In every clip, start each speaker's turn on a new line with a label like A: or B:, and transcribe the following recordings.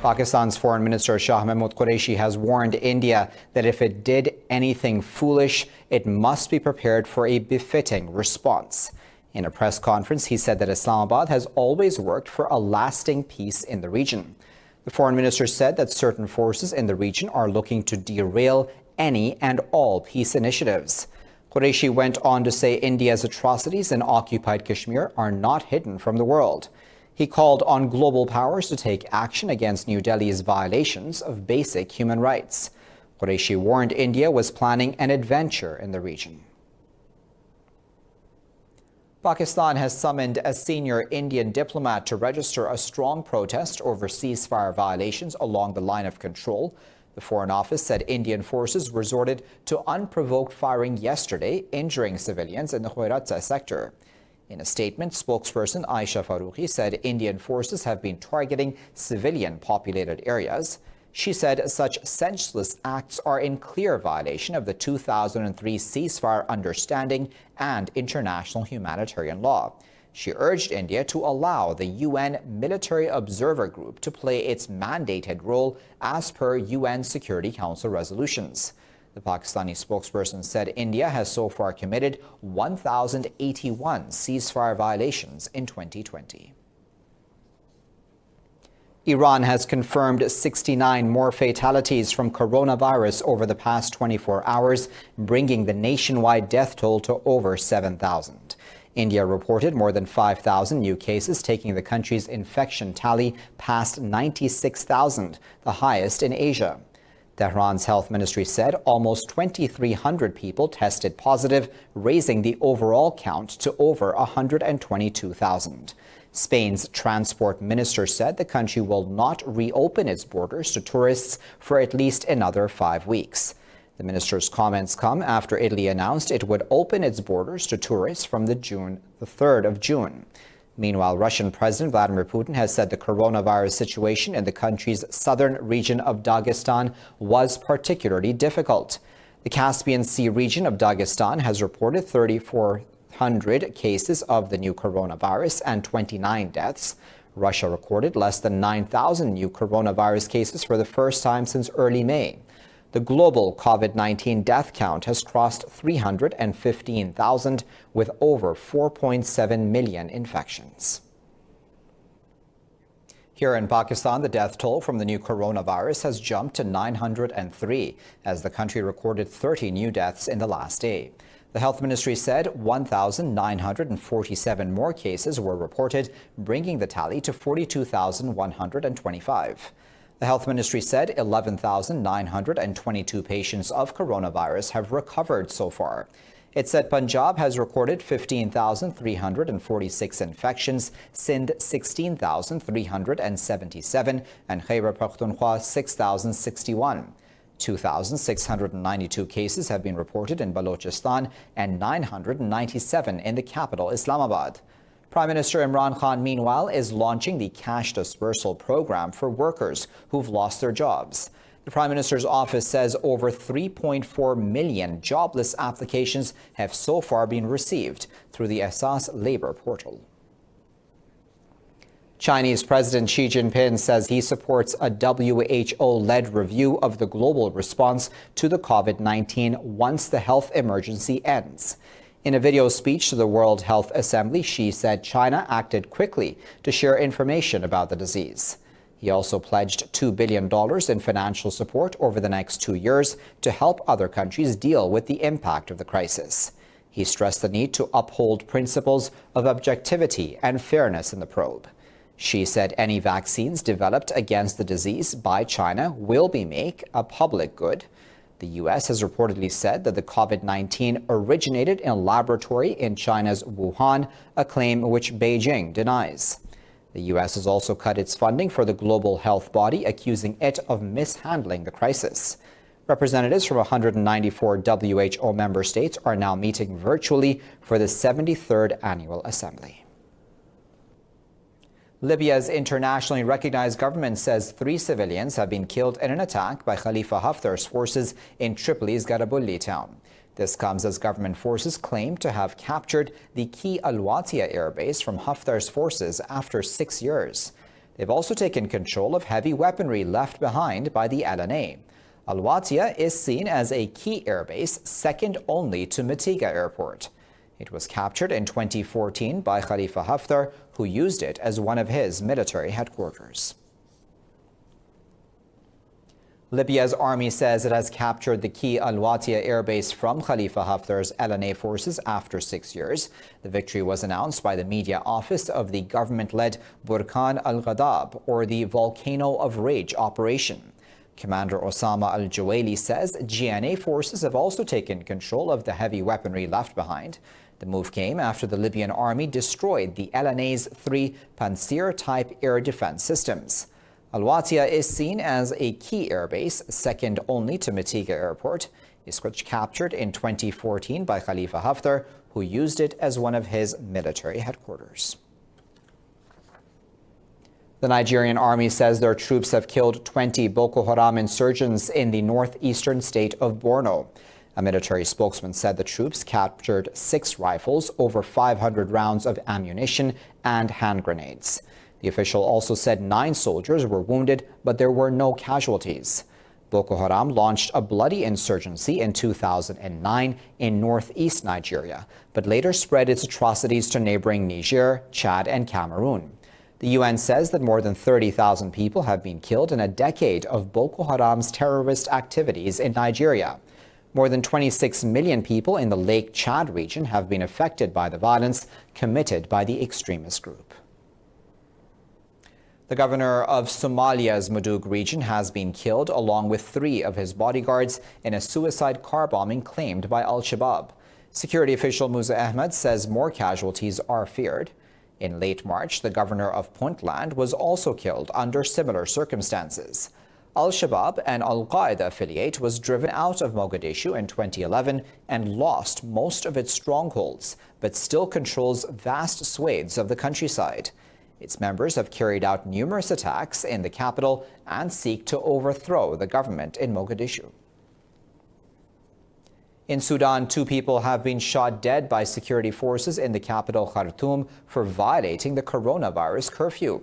A: Pakistan's Foreign Minister Shah Mahmood Qureshi has warned India that if it did anything foolish, it must be prepared for a befitting response. In a press conference, he said that Islamabad has always worked for a lasting peace in the region. The foreign minister said that certain forces in the region are looking to derail any and all peace initiatives. Qureshi went on to say India's atrocities in occupied Kashmir are not hidden from the world. He called on global powers to take action against New Delhi's violations of basic human rights. Qureshi warned India was planning an adventure in the region. Pakistan has summoned a senior Indian diplomat to register a strong protest over ceasefire violations along the line of control. The Foreign Office said Indian forces resorted to unprovoked firing yesterday, injuring civilians in the Khairatza sector. In a statement, spokesperson Aisha Farooqi said Indian forces have been targeting civilian-populated areas. She said such senseless acts are in clear violation of the 2003 ceasefire understanding and international humanitarian law. She urged India to allow the UN Military Observer Group to play its mandated role as per UN Security Council resolutions. The Pakistani spokesperson said India has so far committed 1,081 ceasefire violations in 2020. Iran has confirmed 69 more fatalities from coronavirus over the past 24 hours, bringing the nationwide death toll to over 7,000. India reported more than 5,000 new cases, taking the country's infection tally past 96,000, the highest in Asia. Tehran's health ministry said almost 2,300 people tested positive, raising the overall count to over 122,000. Spain's transport minister said the country will not reopen its borders to tourists for at least another 5 weeks. The minister's comments come after Italy announced it would open its borders to tourists from the 3rd of June. Meanwhile, Russian President Vladimir Putin has said the coronavirus situation in the country's southern region of Dagestan was particularly difficult. The Caspian Sea region of Dagestan has reported 3,400 cases of the new coronavirus and 29 deaths. Russia recorded less than 9,000 new coronavirus cases for the first time since early May. The global COVID-19 death count has crossed 315,000, with over 4.7 million infections. Here in Pakistan, the death toll from the new coronavirus has jumped to 903, as the country recorded 30 new deaths in the last day. The health ministry said 1,947 more cases were reported, bringing the tally to 42,125. The health ministry said 11,922 patients of coronavirus have recovered so far. It said Punjab has recorded 15,346 infections, Sindh 16,377, and Khyber Pakhtunkhwa 6,061. 2,692 cases have been reported in Balochistan and 997 in the capital, Islamabad. Prime Minister Imran Khan, meanwhile, is launching the cash dispersal program for workers who've lost their jobs. The Prime Minister's office says over 3.4 million jobless applications have so far been received through the Asas labor portal. Chinese President Xi Jinping says he supports a WHO-led review of the global response to the COVID-19 once the health emergency ends. In a video speech to the World Health Assembly, Xi said China acted quickly to share information about the disease. He also pledged $2 billion in financial support over the next 2 years to help other countries deal with the impact of the crisis. He stressed the need to uphold principles of objectivity and fairness in the probe. Xi said any vaccines developed against the disease by China will be made a public good. The U.S. has reportedly said that the COVID-19 originated in a laboratory in China's Wuhan, a claim which Beijing denies. The U.S. has also cut its funding for the global health body, accusing it of mishandling the crisis. Representatives from 194 WHO member states are now meeting virtually for the 73rd Annual Assembly. Libya's internationally recognized government says 3 civilians have been killed in an attack by Khalifa Haftar's forces in Tripoli's Garibaldi town. This comes as government forces claim to have captured the key Al-Watia airbase from Haftar's forces after 6 years. They've also taken control of heavy weaponry left behind by the LNA. Al-Watia is seen as a key airbase, second only to Mitiga Airport. It was captured in 2014 by Khalifa Haftar, who used it as one of his military headquarters. Libya's army says it has captured the key Al-Watia airbase from Khalifa Haftar's LNA forces after 6 years. The victory was announced by the media office of the government-led Burkan al-Ghadab, or the Volcano of Rage operation. Commander Osama al-Juwaili says GNA forces have also taken control of the heavy weaponry left behind. The move came after the Libyan army destroyed the LNA's 3 Pantsir-type air defense systems. Al-Watia is seen as a key airbase, second only to Mitiga Airport. It was captured in 2014 by Khalifa Haftar, who used it as one of his military headquarters. The Nigerian army says their troops have killed 20 Boko Haram insurgents in the northeastern state of Borno. A military spokesman said the troops captured 6 rifles, over 500 rounds of ammunition, and hand grenades. The official also said 9 soldiers were wounded, but there were no casualties. Boko Haram launched a bloody insurgency in 2009 in northeast Nigeria, but later spread its atrocities to neighboring Niger, Chad, and Cameroon. The UN says that more than 30,000 people have been killed in a decade of Boko Haram's terrorist activities in Nigeria. More than 26 million people in the Lake Chad region have been affected by the violence committed by the extremist group. The governor of Somalia's Mudug region has been killed along with 3 of his bodyguards in a suicide car bombing claimed by Al-Shabaab. Security official Musa Ahmed says more casualties are feared. In late March, the governor of Puntland was also killed under similar circumstances. Al-Shabaab, an Al-Qaeda affiliate, was driven out of Mogadishu in 2011 and lost most of its strongholds, but still controls vast swathes of the countryside. Its members have carried out numerous attacks in the capital and seek to overthrow the government in Mogadishu. In Sudan, 2 people have been shot dead by security forces in the capital Khartoum for violating the coronavirus curfew.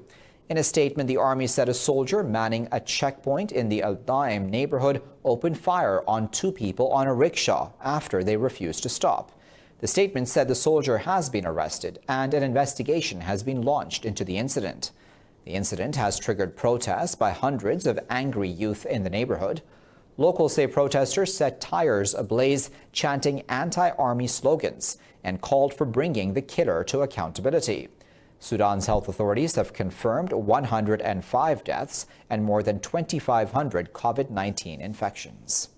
A: In a statement, the army said a soldier manning a checkpoint in the Al-Daim neighborhood opened fire on 2 people on a rickshaw after they refused to stop. The statement said the soldier has been arrested and an investigation has been launched into the incident. The incident has triggered protests by hundreds of angry youth in the neighborhood. Locals say protesters set tires ablaze, chanting anti-army slogans, and called for bringing the killer to accountability. Sudan's health authorities have confirmed 105 deaths and more than 2,500 COVID-19 infections.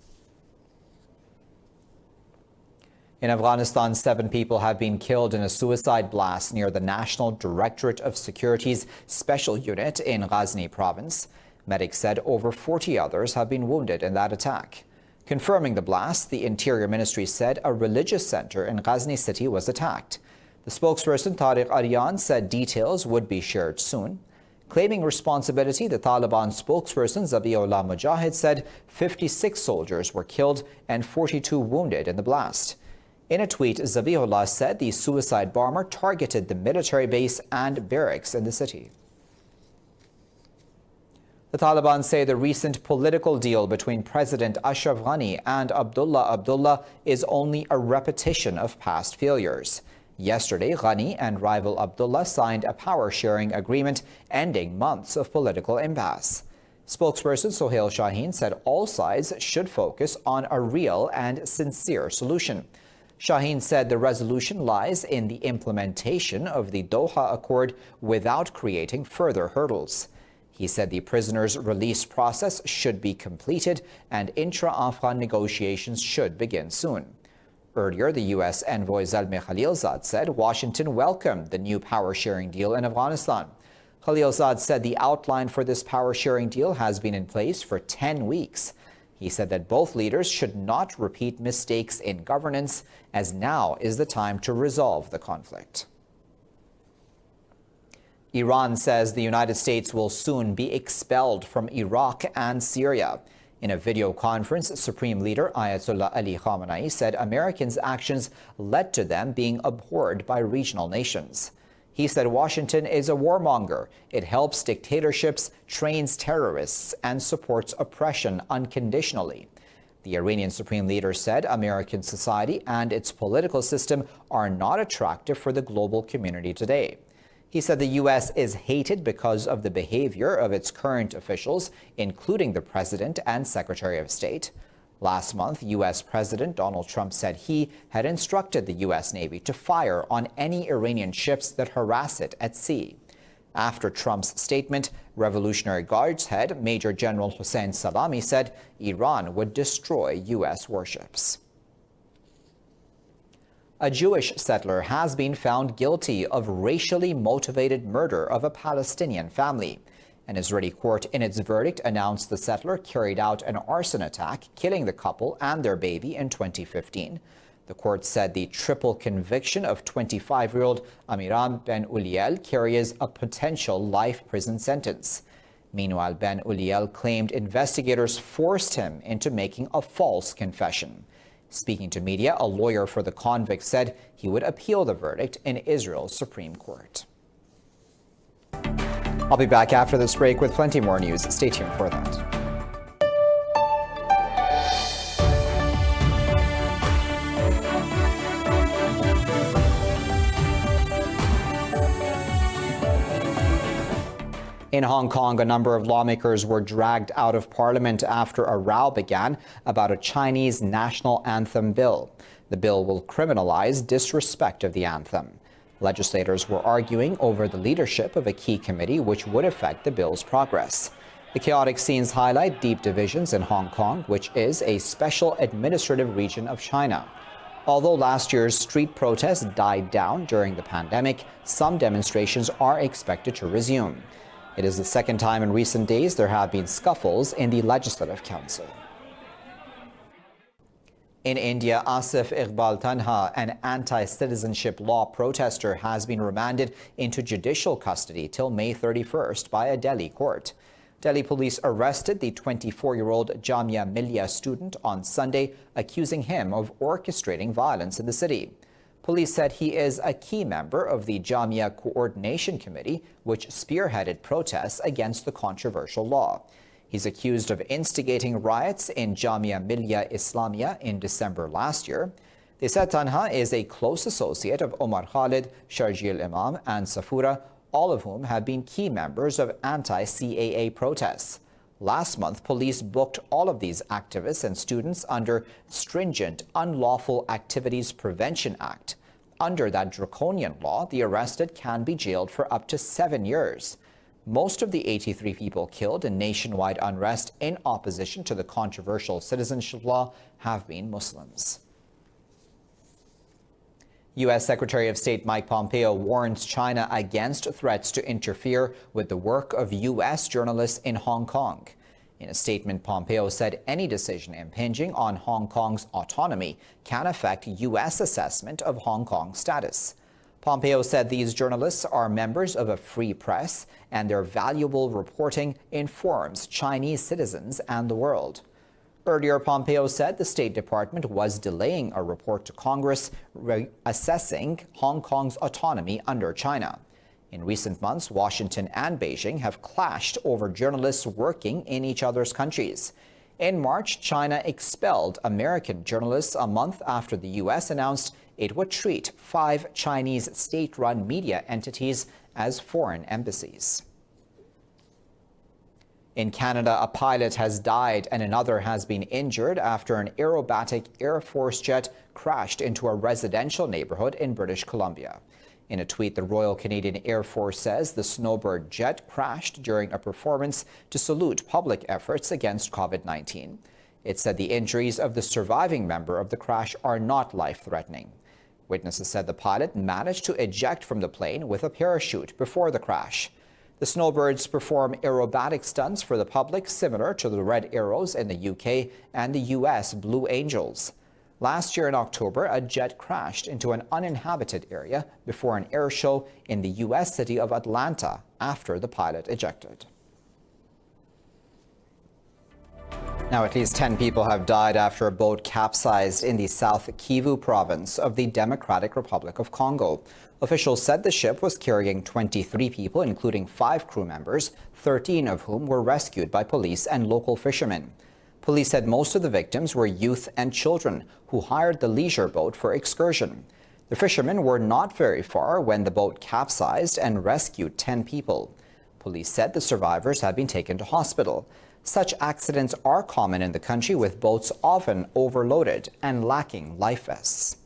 A: In Afghanistan, 7 people have been killed in a suicide blast near the National Directorate of Security's Special Unit in Ghazni province. Medics said over 40 others have been wounded in that attack. Confirming the blast, the Interior Ministry said a religious center in Ghazni city was attacked. The spokesperson, Tariq Aryan, said details would be shared soon. Claiming responsibility, the Taliban spokesperson Zabiullah Mujahid said 56 soldiers were killed and 42 wounded in the blast. In a tweet, Zabiullah said the suicide bomber targeted the military base and barracks in the city. The Taliban say the recent political deal between President Ashraf Ghani and Abdullah Abdullah is only a repetition of past failures. Yesterday, Ghani and rival Abdullah signed a power-sharing agreement ending months of political impasse. Spokesperson Sohail Shaheen said all sides should focus on a real and sincere solution. Shaheen said the resolution lies in the implementation of the Doha Accord without creating further hurdles. He said the prisoners' release process should be completed and intra-Afghan negotiations should begin soon. Earlier, the U.S. envoy Zalmay Khalilzad said Washington welcomed the new power-sharing deal in Afghanistan. Khalilzad said the outline for this power-sharing deal has been in place for 10 weeks. He said that both leaders should not repeat mistakes in governance, as now is the time to resolve the conflict. Iran says the United States will soon be expelled from Iraq and Syria. In a video conference, Supreme Leader Ayatollah Ali Khamenei said Americans' actions led to them being abhorred by regional nations. He said Washington is a warmonger. It helps dictatorships, trains terrorists, and supports oppression unconditionally. The Iranian Supreme Leader said American society and its political system are not attractive for the global community today. He said the U.S. is hated because of the behavior of its current officials, including the President and Secretary of State. Last month, U.S. President Donald Trump said he had instructed the U.S. Navy to fire on any Iranian ships that harass it at sea. After Trump's statement, Revolutionary Guards head Major General Hossein Salami said Iran would destroy U.S. warships. A Jewish settler has been found guilty of racially motivated murder of a Palestinian family. An Israeli court in its verdict announced the settler carried out an arson attack, killing the couple and their baby in 2015. The court said the triple conviction of 25-year-old Amiram Ben Uliel carries a potential life prison sentence. Meanwhile, Ben Uliel claimed investigators forced him into making a false confession. Speaking to media, a lawyer for the convict said he would appeal the verdict in Israel's Supreme Court. I'll be back after this break with plenty more news. Stay tuned for that. In Hong Kong, a number of lawmakers were dragged out of Parliament after a row began about a Chinese national anthem bill. The bill will criminalize disrespect of the anthem. Legislators were arguing over the leadership of a key committee which would affect the bill's progress. The chaotic scenes highlight deep divisions in Hong Kong, which is a special administrative region of China. Although last year's street protests died down during the pandemic, some demonstrations are expected to resume. It is the second time in recent days there have been scuffles in the Legislative Council. In India, Asif Iqbal Tanha, an anti-citizenship law protester, has been remanded into judicial custody till May 31st by a Delhi court. Delhi police arrested the 24-year-old Jamia Millia student on Sunday, accusing him of orchestrating violence in the city. Police said he is a key member of the Jamia Coordination Committee, which spearheaded protests against the controversial law. He's accused of instigating riots in Jamia Millia Islamia in December last year. They said Tanha is a close associate of Omar Khalid, Sharjeel Imam, and Safura, all of whom have been key members of anti-CAA protests. Last month, police booked all of these activists and students under stringent Unlawful Activities Prevention Act. Under that draconian law, the arrested can be jailed for up to 7 years. Most of the 83 people killed in nationwide unrest in opposition to the controversial citizenship law have been Muslims. U.S. Secretary of State Mike Pompeo warns China against threats to interfere with the work of U.S. journalists in Hong Kong. In a statement, Pompeo said any decision impinging on Hong Kong's autonomy can affect U.S. assessment of Hong Kong's status. Pompeo said these journalists are members of a free press and their valuable reporting informs Chinese citizens and the world. Earlier, Pompeo said the State Department was delaying a report to Congress assessing Hong Kong's autonomy under China. In recent months, Washington and Beijing have clashed over journalists working in each other's countries. In March, China expelled American journalists a month after the U.S. announced it would treat 5 Chinese state-run media entities as foreign embassies. In Canada, a pilot has died and another has been injured after an aerobatic Air Force jet crashed into a residential neighborhood in British Columbia. In a tweet, the Royal Canadian Air Force says the Snowbird jet crashed during a performance to salute public efforts against COVID-19. It said the injuries of the surviving member of the crash are not life-threatening. Witnesses said the pilot managed to eject from the plane with a parachute before the crash. The Snowbirds perform aerobatic stunts for the public similar to the Red Arrows in the UK and the US Blue Angels. Last year in October, a jet crashed into an uninhabited area before an air show in the US city of Atlanta after the pilot ejected. Now, at least 10 people have died after a boat capsized in the South Kivu province of the Democratic Republic of Congo. Officials said the ship was carrying 23 people, including 5 crew members, 13 of whom were rescued by police and local fishermen. Police said most of the victims were youth and children who hired the leisure boat for excursion. The fishermen were not very far when the boat capsized and rescued 10 people. Police said the survivors had been taken to hospital. Such accidents are common in the country, with boats often overloaded and lacking life vests.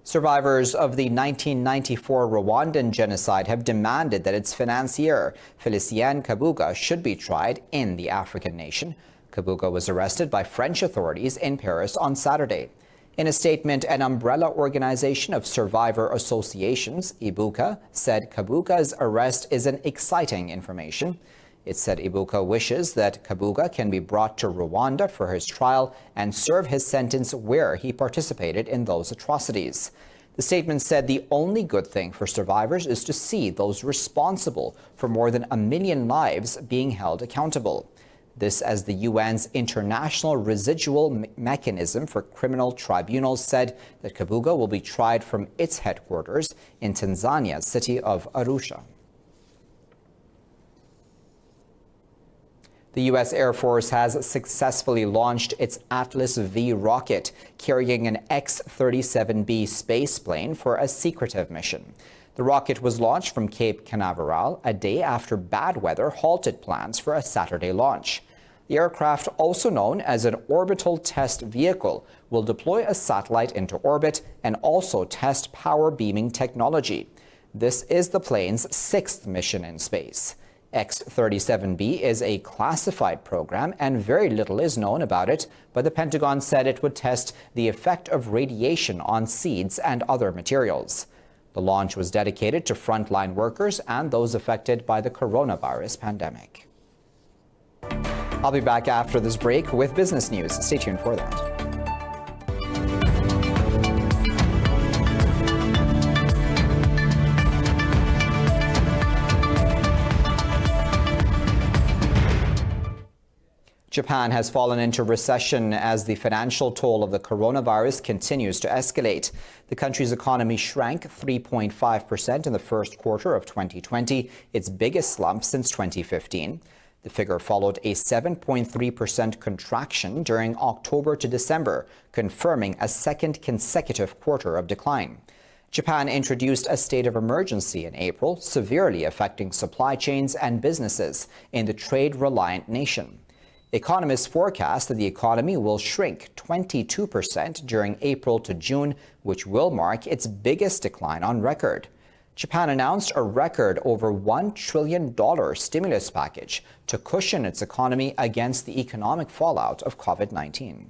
A: Survivors of the 1994 Rwandan genocide have demanded that its financier, Félicien Kabuga, should be tried in the African nation. Kabuga was arrested by French authorities in Paris on Saturday. In a statement, an umbrella organization of survivor associations, Ibuka, said Kabuga's arrest is an exciting information. It said Ibuka wishes that Kabuga can be brought to Rwanda for his trial and serve his sentence where he participated in those atrocities. The statement said the only good thing for survivors is to see those responsible for more than 1 million lives being held accountable. This, as the UN's International Residual Mechanism for Criminal Tribunals said that Kabuga will be tried from its headquarters in Tanzania's city of Arusha. The U.S. Air Force has successfully launched its Atlas V rocket, carrying an X-37B spaceplane for a secretive mission. The rocket was launched from Cape Canaveral a day after bad weather halted plans for a Saturday launch. The aircraft, also known as an orbital test vehicle, will deploy a satellite into orbit and also test power beaming technology. This is the plane's 6th mission in space. X-37B is a classified program and very little is known about it, but the Pentagon said it would test the effect of radiation on seeds and other materials. The launch was dedicated to frontline workers and those affected by the coronavirus pandemic. I'll be back after this break with business news. Stay tuned for that. Japan has fallen into recession as the financial toll of the coronavirus continues to escalate. The country's economy shrank 3.5% in the first quarter of 2020, its biggest slump since 2015. The figure followed a 7.3% contraction during October to December, confirming a second consecutive quarter of decline. Japan introduced a state of emergency in April, severely affecting supply chains and businesses in the trade-reliant nation. Economists forecast that the economy will shrink 22% during April to June, which will mark its biggest decline on record. Japan announced a record over $1 trillion stimulus package to cushion its economy against the economic fallout of COVID-19.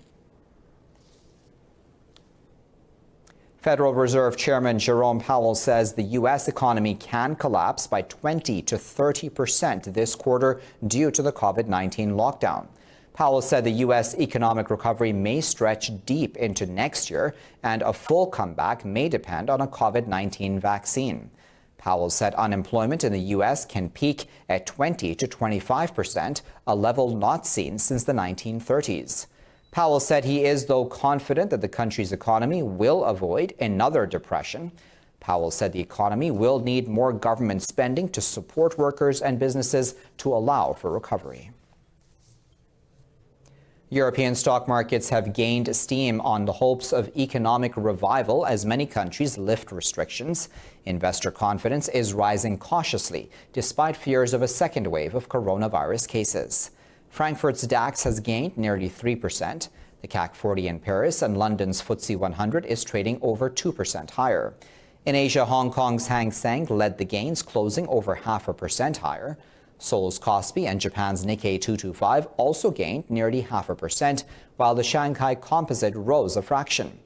A: Federal Reserve Chairman Jerome Powell says the U.S. economy can collapse by 20 to 30% this quarter due to the COVID-19 lockdown. Powell said the U.S. economic recovery may stretch deep into next year, and a full comeback may depend on a COVID-19 vaccine. Powell said unemployment in the U.S. can peak at 20 to 25%, a level not seen since the 1930s. Powell said he is, though, confident that the country's economy will avoid another depression. Powell said the economy will need more government spending to support workers and businesses to allow for recovery. European stock markets have gained steam on the hopes of economic revival as many countries lift restrictions. Investor confidence is rising cautiously, despite fears of a second wave of coronavirus cases. Frankfurt's DAX has gained nearly 3%. The CAC 40 in Paris and London's FTSE 100 is trading over 2% higher. In Asia, Hong Kong's Hang Seng led the gains, closing over 0.5% higher. Seoul's Kospi and Japan's Nikkei 225 also gained nearly 0.5%, while the Shanghai Composite rose a fraction.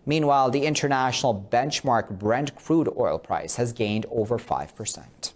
A: Meanwhile, the international benchmark Brent crude oil price has gained over 5%.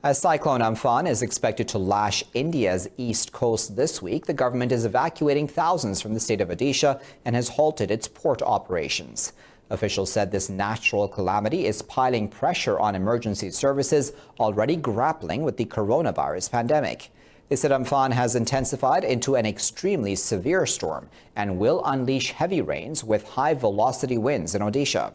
A: As Cyclone Amphan is expected to lash India's east coast this week, the government is evacuating thousands from the state of Odisha and has halted its port operations. Officials said this natural calamity is piling pressure on emergency services already grappling with the coronavirus pandemic. They said Amphan has intensified into an extremely severe storm and will unleash heavy rains with high-velocity winds in Odisha.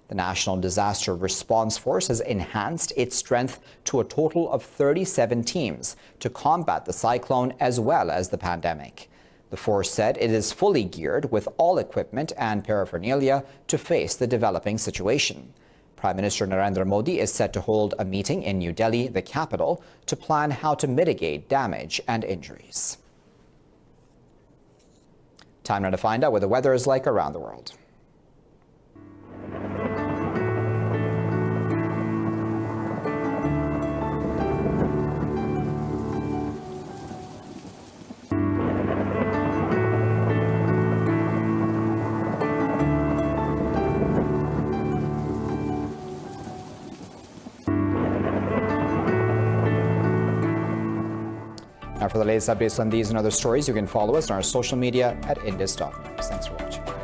A: The National Disaster Response Force has enhanced its strength to a total of 37 teams to combat the cyclone as well as the pandemic. The force said it is fully geared with all equipment and paraphernalia to face the developing situation. Prime Minister Narendra Modi is set to hold a meeting in New Delhi, the capital, to plan how to mitigate damage and injuries. Time now to find out what the weather is like around the world. Now, for the latest updates on these and other stories, you can follow us on our social media at Indus.News. Thanks for watching.